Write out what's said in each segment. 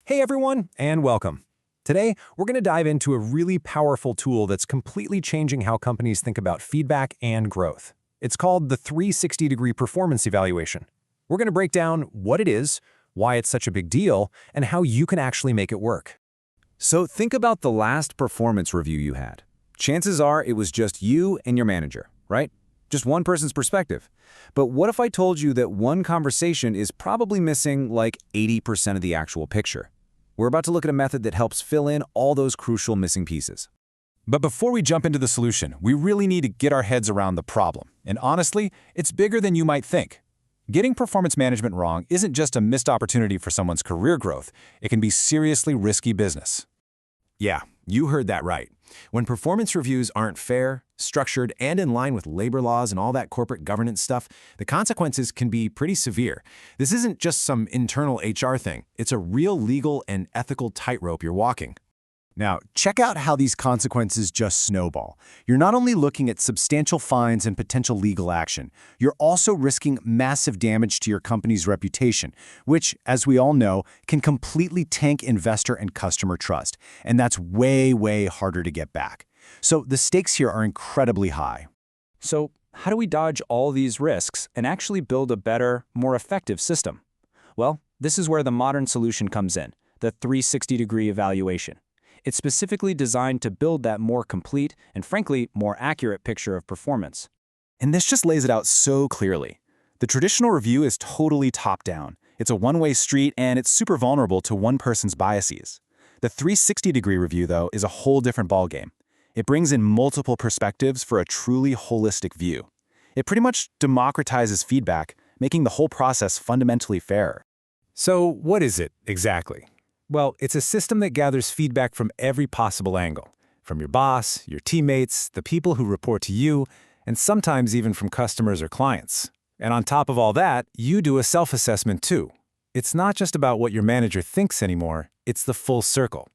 Hey everyone, and welcome. Today, we're going to dive into a really powerful tool that's completely changing how companies think about feedback and growth. It's called the 360-degree performance evaluation. We're going to break down what it is, why it's such a big deal, and how you can actually make it work. So think about the last performance review you had. Chances are it was just you and your manager, right? Just one person's perspective. But what if I told you that one conversation is probably missing like 80% of the actual picture? We're about to look at a method that helps fill in all those crucial missing pieces. But before we jump into the solution, we really need to get our heads around the problem. And honestly, it's bigger than you might think. Getting performance management wrong isn't just a missed opportunity for someone's career growth. It can be seriously risky business. Yeah, you heard that right. When performance reviews aren't fair, structured, and in line with labor laws and all that corporate governance stuff, the consequences can be pretty severe. This isn't just some internal HR thing. It's a real legal and ethical tightrope you're walking. Now, check out how these consequences just snowball. You're not only looking at substantial fines and potential legal action, you're also risking massive damage to your company's reputation, which, as we all know, can completely tank investor and customer trust. And that's way, way harder to get back. So the stakes here are incredibly high. So how do we dodge all these risks and actually build a better, more effective system? Well, this is where the modern solution comes in, the 360-degree evaluation. It's specifically designed to build that more complete and, frankly, more accurate picture of performance. And this just lays it out so clearly. The traditional review is totally top-down. It's a one-way street, and it's super vulnerable to one person's biases. The 360-degree review, though, is a whole different ballgame. It brings in multiple perspectives for a truly holistic view. It pretty much democratizes feedback, making the whole process fundamentally fairer. So what is it, exactly? Well, it's a system that gathers feedback from every possible angle. From your boss, your teammates, the people who report to you, and sometimes even from customers or clients. And on top of all that, you do a self-assessment too. It's not just about what your manager thinks anymore, it's the full circle.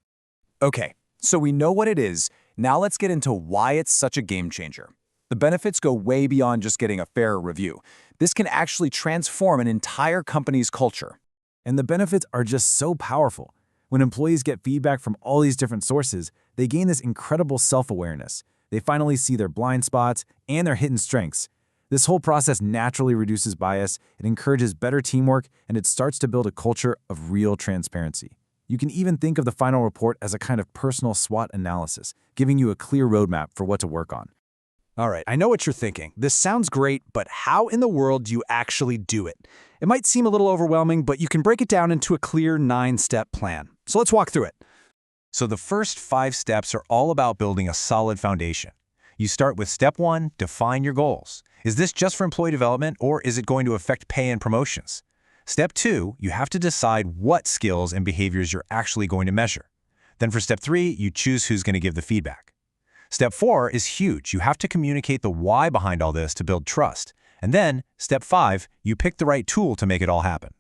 Okay, so we know what it is. Now let's get into why it's such a game changer. The benefits go way beyond just getting a fair review. This can actually transform an entire company's culture. And the benefits are just so powerful. When employees get feedback from all these different sources, they gain this incredible self-awareness. They finally see their blind spots and their hidden strengths. This whole process naturally reduces bias, it encourages better teamwork, and it starts to build a culture of real transparency. You can even think of the final report as a kind of personal SWOT analysis, giving you a clear roadmap for what to work on. All right, I know what you're thinking. This sounds great, but how in the world do you actually do it? It might seem a little overwhelming, but you can break it down into a clear 9-step plan. So let's walk through it. So the first 5 steps are all about building a solid foundation. You start with step 1, define your goals. Is this just for employee development, or is it going to affect pay and promotions? Step 2, you have to decide what skills and behaviors you're actually going to measure. Then for step 3, you choose who's going to give the feedback. Step 4 is huge. You have to communicate the why behind all this to build trust. And then, step 5, you pick the right tool to make it all happen.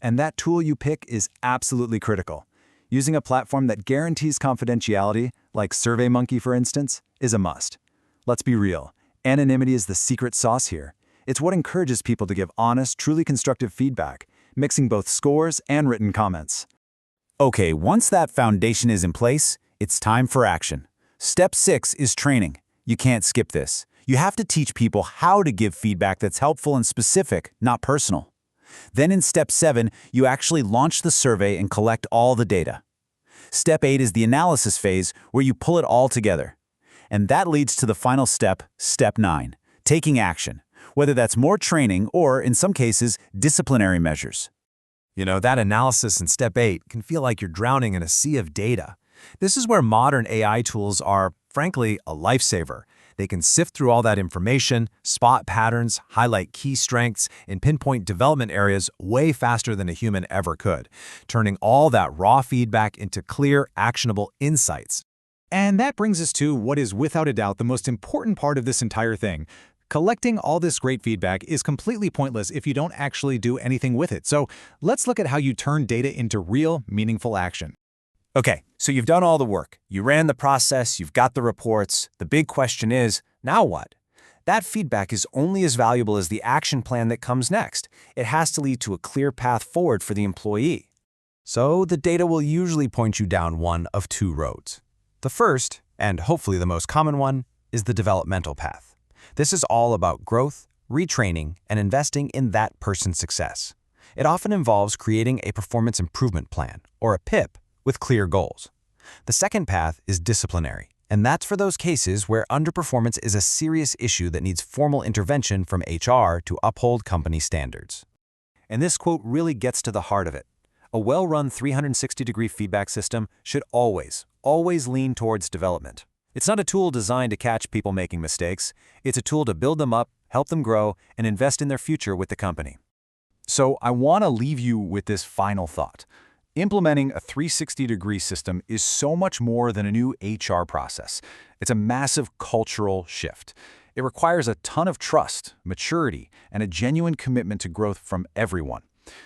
And that tool you pick is absolutely critical. Using a platform that guarantees confidentiality, like SurveyMonkey for instance, is a must. Let's be real, anonymity is the secret sauce here. It's what encourages people to give honest, truly constructive feedback, mixing both scores and written comments. Okay, once that foundation is in place, it's time for action. Step 6 is training. You can't skip this. You have to teach people how to give feedback that's helpful and specific, not personal. Then in step 7, you actually launch the survey and collect all the data. Step 8 is the analysis phase where you pull it all together. And that leads to the final step, step 9, taking action, whether that's more training or, in some cases, disciplinary measures. You know, that analysis in step 8 can feel like you're drowning in a sea of data. This is where modern AI tools are, frankly, a lifesaver. They can sift through all that information, spot patterns, highlight key strengths, and pinpoint development areas way faster than a human ever could, turning all that raw feedback into clear, actionable insights. And that brings us to what is without a doubt the most important part of this entire thing. Collecting all this great feedback is completely pointless if you don't actually do anything with it. So let's look at how you turn data into real, meaningful action. Okay, so you've done all the work. You ran the process, you've got the reports. The big question is, now what? That feedback is only as valuable as the action plan that comes next. It has to lead to a clear path forward for the employee. So the data will usually point you down one of two roads. The first, and hopefully the most common one, is the developmental path. This is all about growth, retraining, and investing in that person's success. It often involves creating a performance improvement plan, or a PIP, with clear goals. The second path is disciplinary, and that's for those cases where underperformance is a serious issue that needs formal intervention from HR to uphold company standards. And this quote really gets to the heart of it. A well-run 360-degree feedback system should always lean towards development. It's not a tool designed to catch people making mistakes. It's a tool to build them up, help them grow, and invest in their future with the company. So I want to leave you with this final thought. Implementing a 360-degree system is so much more than a new HR process. It's a massive cultural shift. It requires a ton of trust, maturity, and a genuine commitment to growth from everyone.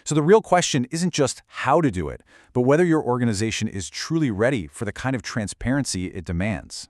So the real question isn't just how to do it, but whether your organization is truly ready for the kind of transparency it demands.